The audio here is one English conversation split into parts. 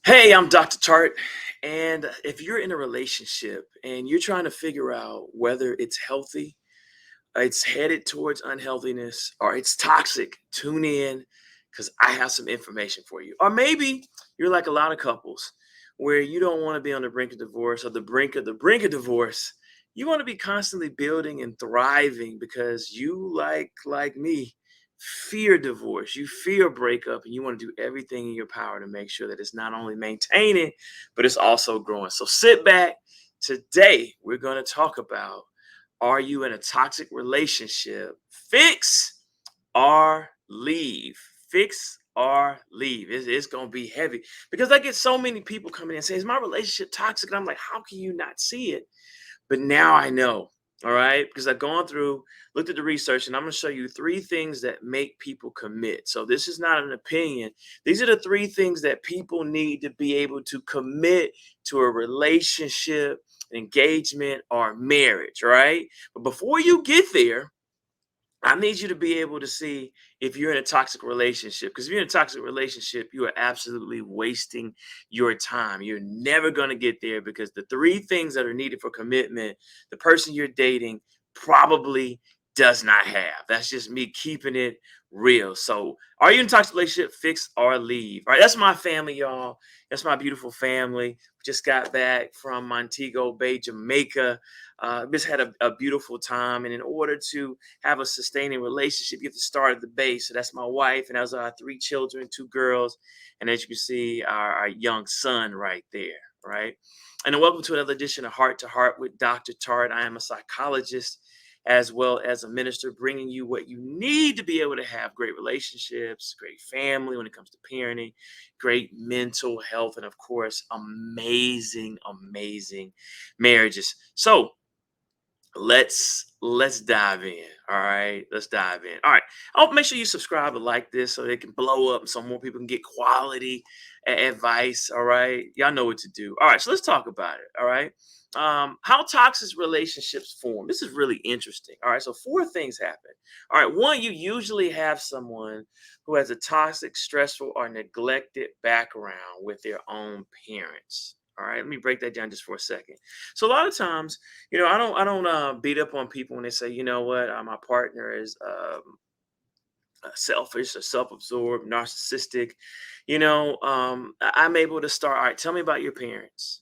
Hey, I'm Dr. Tartt. And if you're in a relationship and you're trying to figure out whether it's healthy, it's headed towards unhealthiness, or it's toxic, tune in because I have some information for you. Or maybe you're like a lot of couples where you don't want to be on the brink of divorce or the brink of divorce. You want to be constantly building and thriving because you like me fear divorce, you fear breakup, and you want to do everything in your power to make sure that it's not only maintaining, but it's also growing. So sit back. Today, we're going to talk about, are you in a toxic relationship? Fix or leave. Fix or leave. It's going to be heavy because I get so many people coming in and saying, is my relationship toxic? And I'm like, how can you not see it? But now I know. All right. Because I've gone through, looked at the research, and I'm going to show you three things that make people commit. So this is not an opinion. These are the three things that people need to be able to commit to a relationship, engagement, or marriage. Right. But before you get there, I need you to be able to see if you're in a toxic relationship. Because if you're in a toxic relationship, you are absolutely wasting your time. You're never going to get there because the three things that are needed for commitment, the person you're dating probably does not have. That's just me keeping it real. So, are you in a toxic relationship? Fix or leave. All right, that's my family, y'all. That's my beautiful family. We just got back from Montego Bay, Jamaica. Just had a beautiful time. And in order to have a sustaining relationship, you have to start at the base. So that's my wife, and those are our three children, two girls, and as you can see, our young son right there, right? And then welcome to another edition of Heart to Heart with Dr. Tartt. I am a psychologist as well as a minister, bringing you what you need to be able to have great relationships, great family when it comes to parenting, great mental health, and of course, amazing marriages. So let's dive in. All right, let's dive in. All right, I'll make sure you subscribe and like this so it can blow up, so more people can get quality advice. All right, y'all know what to do. All right, so let's talk about it. All right, how toxic relationships form. This is really interesting. All right, so four things happen. All right, one, you usually have someone who has a toxic, stressful, or neglected background with their own parents. All right, let me break that down just for a second. So a lot of times, I don't beat up on people when they say, you know what, my partner is selfish or self-absorbed, narcissistic. I'm able to start. All right, tell me about your parents.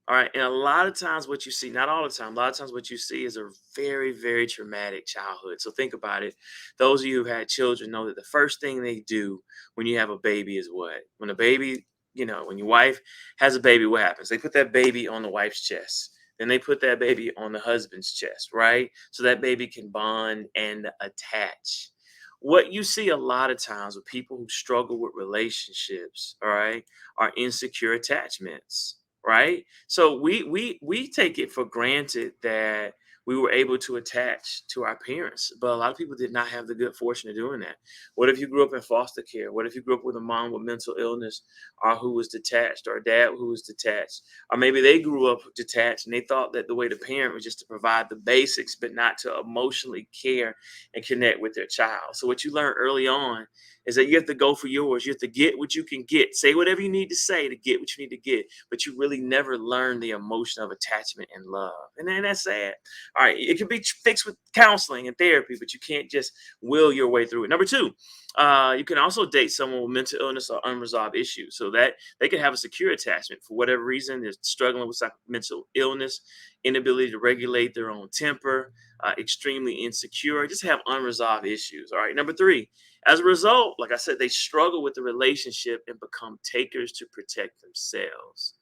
All right, and a lot of times what you see, not all the time, a lot of times what you see is a very traumatic childhood. So think about it. Those of you who had children know that the first thing they do when you have a baby is what? When a baby, when your wife has a baby, what happens? They put that baby on the wife's chest. Then they put that baby on the husband's chest, right? So that baby can bond and attach. What you see a lot of times with people who struggle with relationships, all right, are insecure attachments, right? So we take it for granted that we were able to attach to our parents, but a lot of people did not have the good fortune of doing that. What if you grew up in foster care? What if you grew up with a mom with mental illness, or who was detached, or a dad who was detached? Or maybe they grew up detached and they thought that the way to parent was just to provide the basics, but not to emotionally care and connect with their child. So what you learn early on is that you have to go for yours. You have to get what you can get. Say whatever you need to say to get what you need to get, but you really never learn the emotion of attachment and love. And then that's sad. All right, it can be fixed with counseling and therapy, but you can't just will your way through it. Number two, you can also date someone with mental illness or unresolved issues, so that they can have a secure attachment for whatever reason. They're struggling with mental illness, inability to regulate their own temper, extremely insecure, just have unresolved issues. All right. Number three, as a result, like I said, they struggle with the relationship and become takers to protect themselves.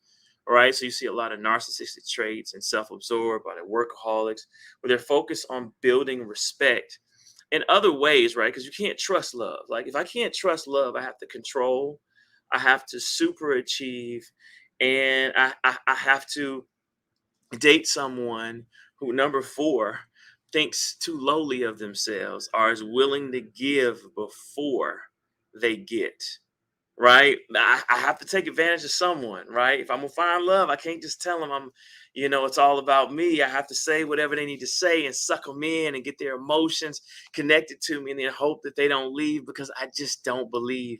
All right. So you see a lot of narcissistic traits and self absorbed, or they're workaholics, where they're focused on building respect in other ways, right? Because you can't trust love. Like if I can't trust love, I have to control, I have to super achieve, and I have to date someone who, number four, thinks too lowly of themselves, or is willing to give before they get, right? I have to take advantage of someone, right? If I'm gonna find love, I can't just tell them it's all about me. I have to say whatever they need to say and suck them in and get their emotions connected to me, and then hope that they don't leave, because I just don't believe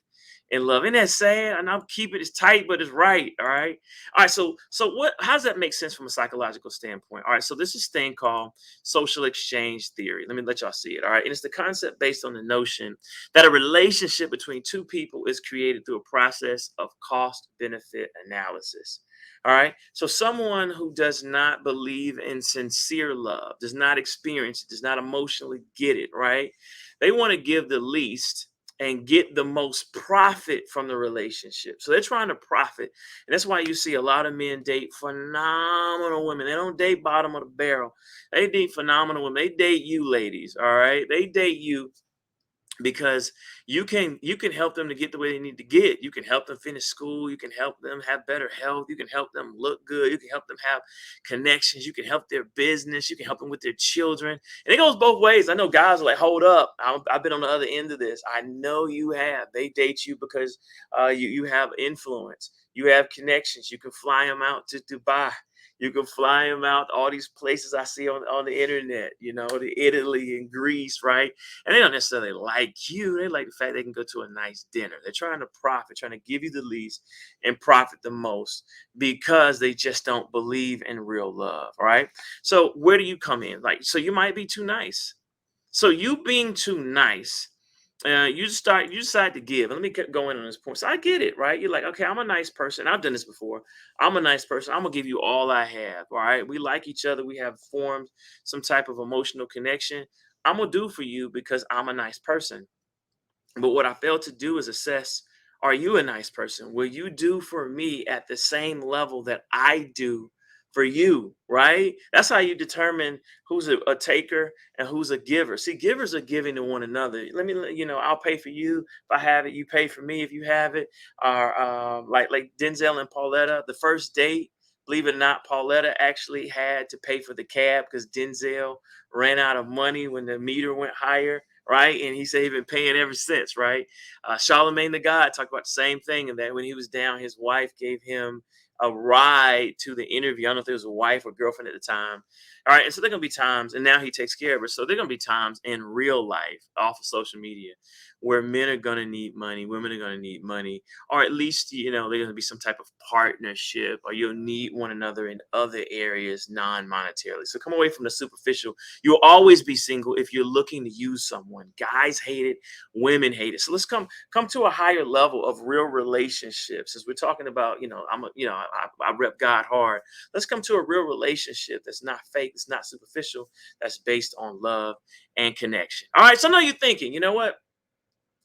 in love. Isn't that sad? And I'm keeping it tight, but it's right. All right. All right. So what how does that make sense from a psychological standpoint? All right. So this is thing called social exchange theory. Let me let y'all see it. All right. And it's the concept based on the notion that a relationship between two people is created through a process of cost benefit analysis. All right. So someone who does not believe in sincere love, does not experience it, does not emotionally get it, right? They want to give the least and get the most profit from the relationship. So they're trying to profit. And that's why you see a lot of men date phenomenal women. They don't date bottom of the barrel. They date phenomenal women. They date you ladies, all right? They date you because you can help them to get the way they need to get. You can help them finish school, you can help them have better health, you can help them look good, you can help them have connections, you can help their business, you can help them with their children. And it goes both ways. I know guys are like, hold up, I've been on the other end of this. I know you have. They date you because you have influence, you have connections, you can fly them out to Dubai, you can fly them out all these places I see on the internet, to Italy and Greece, right? And they don't necessarily like you. They like the fact they can go to a nice dinner. They're trying to profit, trying to give you the least and profit the most because they just don't believe in real love. All right. So where do you come in? Like, so you might be too nice. So you being too nice, you decide to give. Let me keep going on this point. So I get it, right? You're like, okay, I'm a nice person. I've done this before. I'm a nice person. I'm gonna give you all I have. All right. We like each other. We have formed some type of emotional connection. I'm gonna do for you because I'm a nice person. But what I failed to do is assess, are you a nice person? Will you do for me at the same level that I do for you? Right? That's how you determine who's a taker and who's a giver. See, givers are giving to one another. I'll pay for you if I have it. You pay for me if you have it. Or like Denzel and Pauletta, the first date. Believe it or not, Pauletta actually had to pay for the cab because Denzel ran out of money when the meter went higher, right? And he said he'd been paying ever since, right? Charlemagne the God talked about the same thing, and that when he was down, his wife gave him a ride to the interview. I don't know if it was a wife or girlfriend at the time. All right, and so there are gonna be times, and now he takes care of her. So there are gonna be times in real life, off of social media, where men are gonna need money, women are gonna need money, or at least there's gonna be some type of partnership, or you'll need one another in other areas non-monetarily. So come away from the superficial. You'll always be single if you're looking to use someone. Guys hate it, women hate it. So let's come to a higher level of real relationships. As we're talking about, I rep God hard. Let's come to a real relationship that's not fake, it's not superficial, that's based on love and connection. All right. So now you're thinking, you know what?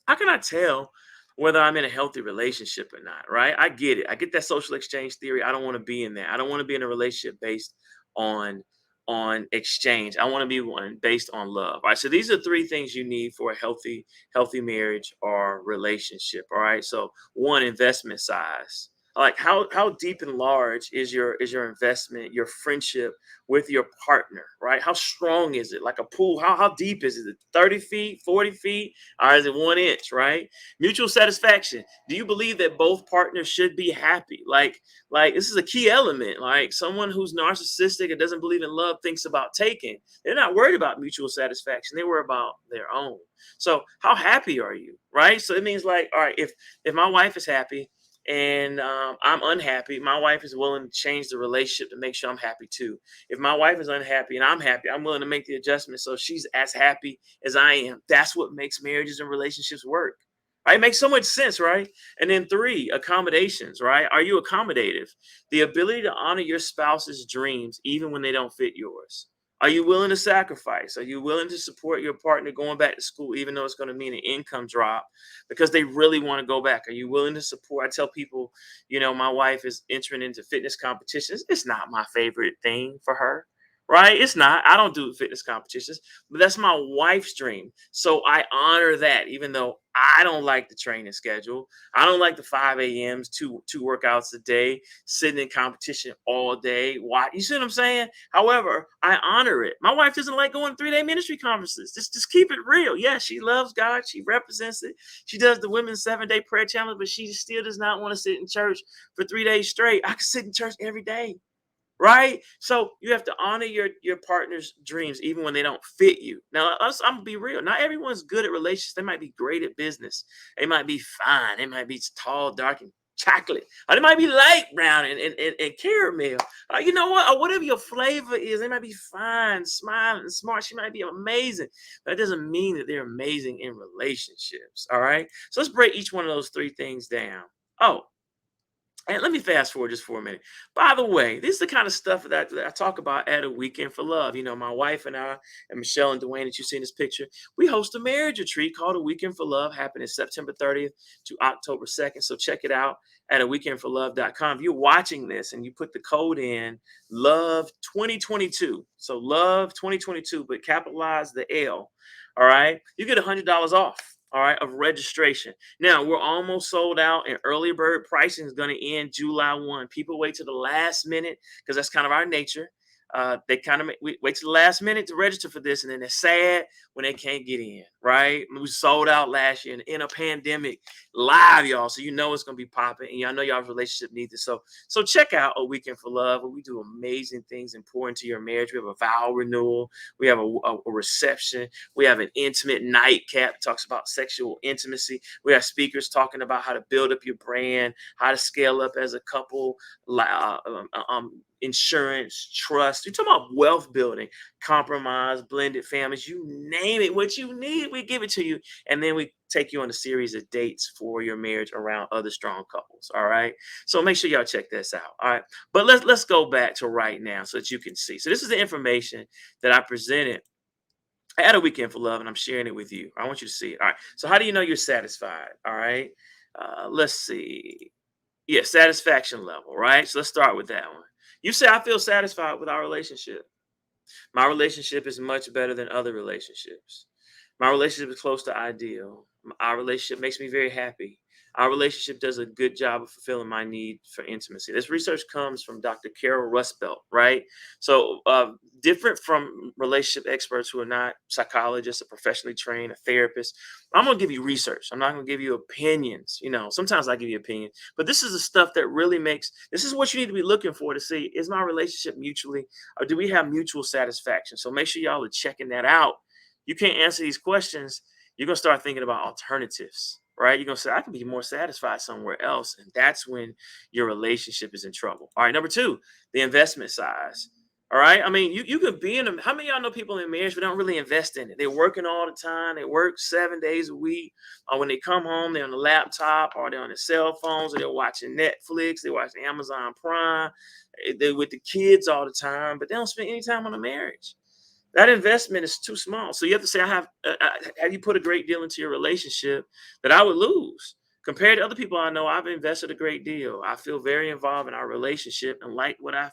How can I tell whether I'm in a healthy relationship or not? Right? I get it. I get that social exchange theory. I don't want to be in that. I don't want to be in a relationship based on exchange. I want to be one based on love. All right. So these are three things you need for a healthy marriage or relationship. All right. So one, investment size. Like how deep and large is your investment, your friendship with your partner, right? How strong is it? Like a pool, how deep is it? 30 feet, 40 feet? Or is it 1 inch, right? Mutual satisfaction. Do you believe that both partners should be happy? Like this is a key element. Like someone who's narcissistic and doesn't believe in love thinks about taking. They're not worried about mutual satisfaction. They worry about their own. So how happy are you? Right? So it means like, all right, if my wife is happy and I'm unhappy, my wife is willing to change the relationship to make sure I'm happy too. If my wife is unhappy and I'm happy, I'm willing to make the adjustment so she's as happy as I am. That's what makes marriages and relationships work. Right? It makes so much sense, right? And then three, accommodations, right? Are you accommodative? The ability to honor your spouse's dreams even when they don't fit yours. Are you willing to sacrifice? Are you willing to support your partner going back to school, even though it's going to mean an income drop because they really want to go back? Are you willing to support? I tell people, my wife is entering into fitness competitions. It's not my favorite thing for her, right? It's not. I don't do fitness competitions, but that's my wife's dream. So I honor that, even though I don't like the training schedule. I don't like the 5 a.m.s, two workouts a day, sitting in competition all day. Why? You see what I'm saying? However, I honor it. My wife doesn't like going 3-day ministry conferences. Just keep it real. Yeah, she loves God. She represents it. She does the women's 7-day prayer challenge, but she still does not want to sit in church for 3 days straight. I can sit in church every day. right? So you have to honor your partner's dreams even when they don't fit you. Now, I'm gonna be real. Not everyone's good at relationships. They might be great at business. They might be fine. They might be tall, dark, and chocolate, or they might be light brown and caramel. You know what? Or whatever your flavor is, they might be fine, smiling, and smart. She might be amazing. That doesn't mean that they're amazing in relationships. All right. So let's break each one of those three things down. Oh, and let me fast forward just for a minute. By the way, this is the kind of stuff that I talk about at a weekend for love. You know, my wife and I, and Michelle and Dwayne, that you see in this picture, we host a marriage retreat called A Weekend for Love, happening September 30th to October 2nd. So check it out at a weekendforlove.com. If you're watching this and you put the code in love 2022, so love 2022, but capitalize the L, all right, you get $100 off. All right, of registration. Now we're almost sold out, and early bird pricing is going to end July 1. People wait to the last minute because that's kind of our nature. They kind of wait to the last minute to register for this, and then they're sad when they can't get in. Right? We sold out last year in a pandemic, live, y'all. So you know it's going to be popping, and y'all know y'all's relationship needs it. So check out A Weekend for Love, where we do amazing things and pour into your marriage. We have a vow renewal. We have a reception. We have an intimate nightcap that talks about sexual intimacy. We have speakers talking about how to build up your brand, how to scale up as a couple, insurance, trust. You're talking about wealth building, compromise, blended families. You name it. What you need, we give it to you. And then we take you on a series of dates for your marriage around other strong couples. All right. So make sure y'all check this out. All right. But let's go back to right now so that you can see. So this is the information that I presented. I had a weekend for love, and I'm sharing it with you. I want you to see it. All right. So how do you know you're satisfied? All right. Let's see. Yeah, satisfaction level. Right. So let's start with that one. You say I feel satisfied with our relationship. My relationship is much better than other relationships. My relationship is close to ideal. Our relationship makes me very happy. Our relationship does a good job of fulfilling my need for intimacy. This research comes from Dr. Carol Rusbelt, right? So, different from relationship experts who are not psychologists or professionally trained, a therapist. I'm going to give you research. I'm not going to give you opinions. You know, sometimes I give you opinions, but this is the stuff that really makes this is what you need to be looking for to see, is my relationship mutually, or do we have mutual satisfaction? So make sure y'all are checking that out. You can't answer these questions, you're gonna start thinking about alternatives, right? You're gonna say, I can be more satisfied somewhere else. And that's when your relationship is in trouble. All right, number two, the investment size. All right. I mean, you could be in a how many of y'all know people in marriage but don't really invest in it? They're working all the time, they work 7 days a week, or when they come home, they're on the laptop, or they're on their cell phones, or they're watching Netflix, they're watching Amazon Prime, they're with the kids all the time, but they don't spend any time on the marriage. That investment is too small. So you have to say, have you put a great deal into your relationship that I would lose? Compared to other people I know, I've invested a great deal. I feel very involved in our relationship and like what I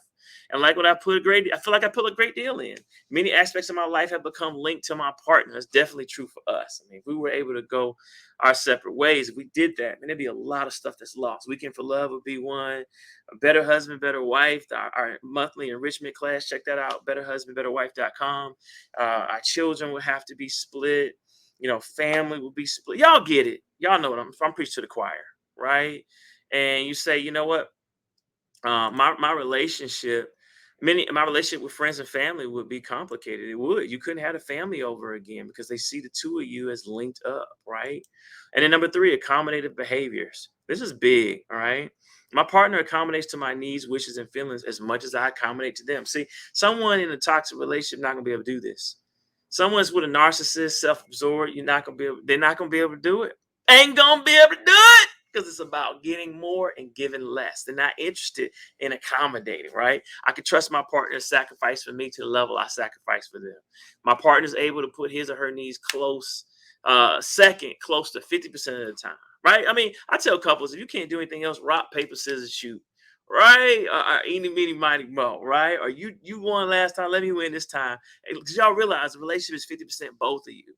put a great. I feel like I put a great deal in. Many aspects of my life have become linked to my partner. That's definitely true for us. I mean, if we were able to go our separate ways, if we did that, man, there'd be a lot of stuff that's lost. Weekend for Love would be one. A Better Husband, Better Wife, our monthly enrichment class. Check that out, betterhusbandbetterwife.com. Our children would have to be split. You know, family would be split. Y'all get it. Y'all know what I'm preaching to the choir, right? And you say, you know what? My relationship, my relationship with friends and family would be complicated. It would. You couldn't have a family over again because they see the two of you as linked up, right? And then number three, accommodative behaviors. This is big, all right? My partner accommodates to my needs, wishes, and feelings as much as I accommodate to them. See, someone in a toxic relationship not gonna be able to do this. Someone's with a narcissist, self-absorbed, they're not gonna be able to do it. Ain't gonna be able to do it because it's about getting more and giving less. They're not interested in accommodating, right? I can trust my partner to sacrifice for me to the level I sacrifice for them. My partner's able to put his or her needs second, close to 50% of the time, right? I mean, I tell couples, if you can't do anything else, rock, paper, scissors, shoot, right? Or eeny, meeny, mighty, mo, right? Or you won last time, let me win this time. Because y'all realize the relationship is 50% both of you.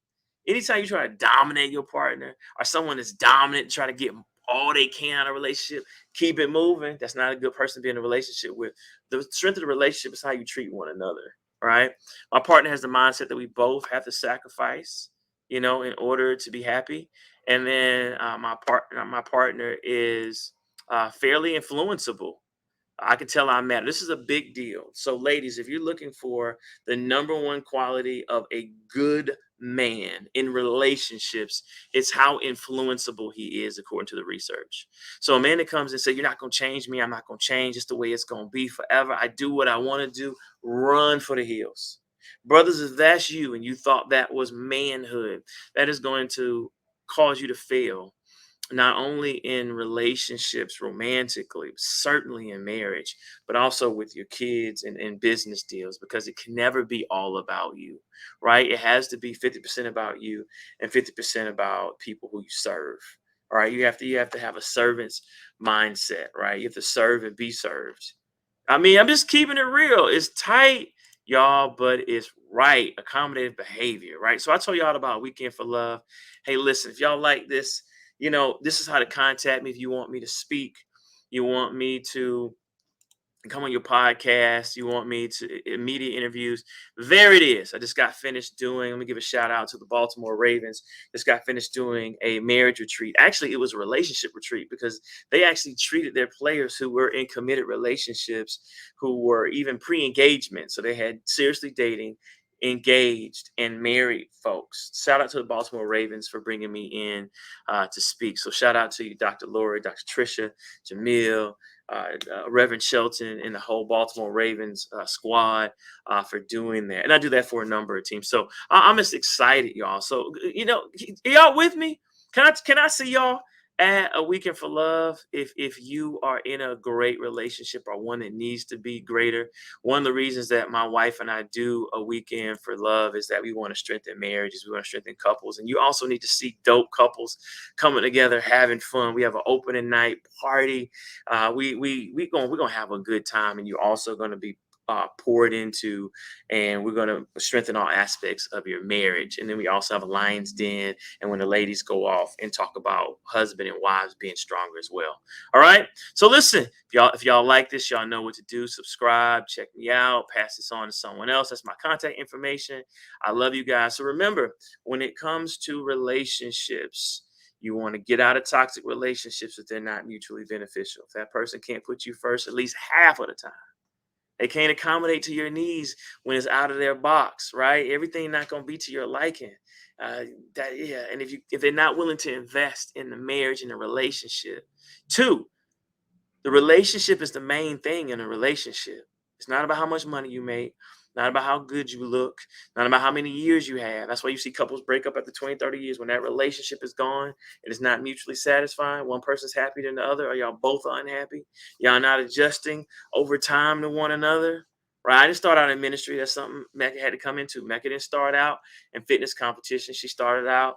Anytime you try to dominate your partner, or someone is dominant and try to get all they can out of a relationship, keep it moving. That's not a good person to be in a relationship with. The strength of the relationship is how you treat one another, right? My partner has the mindset that we both have to sacrifice, in order to be happy. And then my partner is fairly influenceable. I can tell I matter. This is a big deal. So, ladies, if you're looking for the number one quality of a good man in relationships, it's how influenceable he is, according to the research. So, a man that comes and says, "You're not going to change me. I'm not going to change. It's the way it's going to be forever. I do what I want to do," run for the hills. Brothers, if that's you and you thought that was manhood, that is going to cause you to fail not only in relationships romantically, certainly in marriage, but also with your kids and business deals, because it can never be all about you, right? It has to be 50% about you and 50% about people who you serve. All right. You have to have a servant's mindset, right? You have to serve and be served. I mean, I'm just keeping it real. It's tight, y'all, but it's right. Accommodative behavior, right? So I told y'all about Weekend for Love. Hey, listen, if y'all like this, this is how to contact me if you want me to speak. You want me to come on your podcast, you want me to media interviews, there it is. I just got finished doing, let me give a shout out to the Baltimore Ravens. Just got finished doing a marriage retreat. Actually, it was a relationship retreat because they actually treated their players who were in committed relationships, who were even pre-engagement, so they had seriously dating, engaged, and married folks. Shout out to the Baltimore Ravens for bringing me in to speak. So shout out to you, Dr. Lori, Dr. Trisha, Jamil, Reverend Shelton, and the whole Baltimore Ravens squad for doing that. And I do that for a number of teams. So I'm just excited, y'all. So y'all with me? Can I see y'all at a Weekend for Love if you are in a great relationship or one that needs to be greater? One of the reasons that my wife and I do a Weekend for Love is that we want to strengthen marriages, we want to strengthen couples, and you also need to see dope couples coming together, having fun. We have an opening night party. We're gonna have a good time, and you're also gonna be poured into, and we're gonna strengthen all aspects of your marriage. And then we also have a Lions Den, and when the ladies go off and talk about husband and wives being stronger as well. All right. So listen, if y'all like this, y'all know what to do. Subscribe, check me out, pass this on to someone else. That's my contact information. I love you guys. So remember, when it comes to relationships, you want to get out of toxic relationships if they're not mutually beneficial. If that person can't put you first at least half of the time, they can't accommodate to your needs when it's out of their box, right? Everything not gonna be to your liking. Yeah, and if they're not willing to invest in the marriage and the relationship, two, the relationship is the main thing in a relationship. It's not about how much money you make, not about how good you look, not about how many years you have. That's why you see couples break up after 20, 30 years when that relationship is gone and it's not mutually satisfying. One person's happy than the other, or y'all both are unhappy. Y'all not adjusting over time to one another. Right? I didn't start out in ministry. That's something Mecca had to come into. Mecca didn't start out in fitness competition. She started out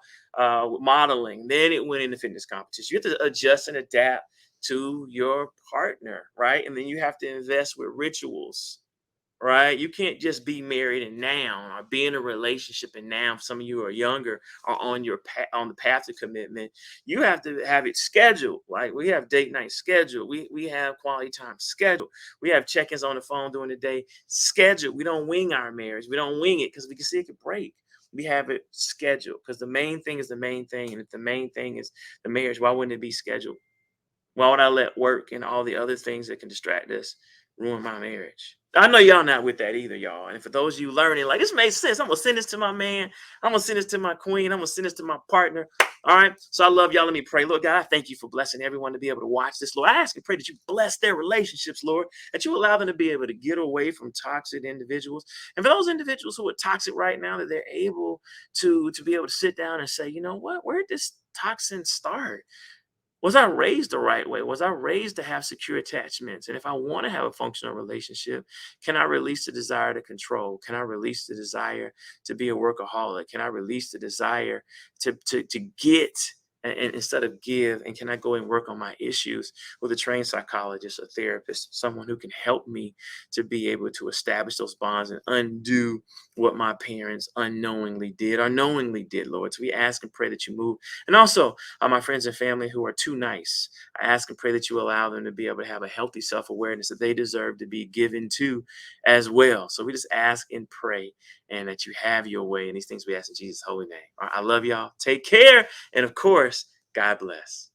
with modeling. Then it went into fitness competition. You have to adjust and adapt to your partner, right? And then you have to invest with rituals, right? You can't just be married and now, or be in a relationship and now. Some of you are younger, are on on the path to commitment. You have to have it scheduled. Like we have date night scheduled. We have quality time scheduled. We have check-ins on the phone during the day scheduled. We don't wing our marriage. We don't wing it because we can see it could break. We have it scheduled because the main thing is the main thing. And if the main thing is the marriage, why wouldn't it be scheduled? Why would I let work and all the other things that can distract us ruin my marriage? I know y'all not with that either, y'all. And for those of you learning, like this makes sense. I'm gonna send this to my man. I'm gonna send this to my queen. I'm gonna send this to my partner. All right. So I love y'all. Let me pray. Lord God, I thank you for blessing everyone to be able to watch this. Lord, I ask and pray that you bless their relationships, Lord, that you allow them to be able to get away from toxic individuals. And for those individuals who are toxic right now, that they're able to be able to sit down and say, you know what, where did this toxin start? Was I raised the right way? Was I raised to have secure attachments? And if I want to have a functional relationship, can I release the desire to control? Can I release the desire to be a workaholic? Can I release the desire to get and instead of give? And can I go and work on my issues with a trained psychologist, a therapist, someone who can help me to be able to establish those bonds and undo what my parents unknowingly did or knowingly did, Lord? So we ask and pray that you move. And also, my friends and family who are too nice, I ask and pray that you allow them to be able to have a healthy self awareness that they deserve to be given to as well. So we just ask and pray and that you have your way. And these things we ask in Jesus' holy name. All right, I love y'all. Take care. And of course, God bless.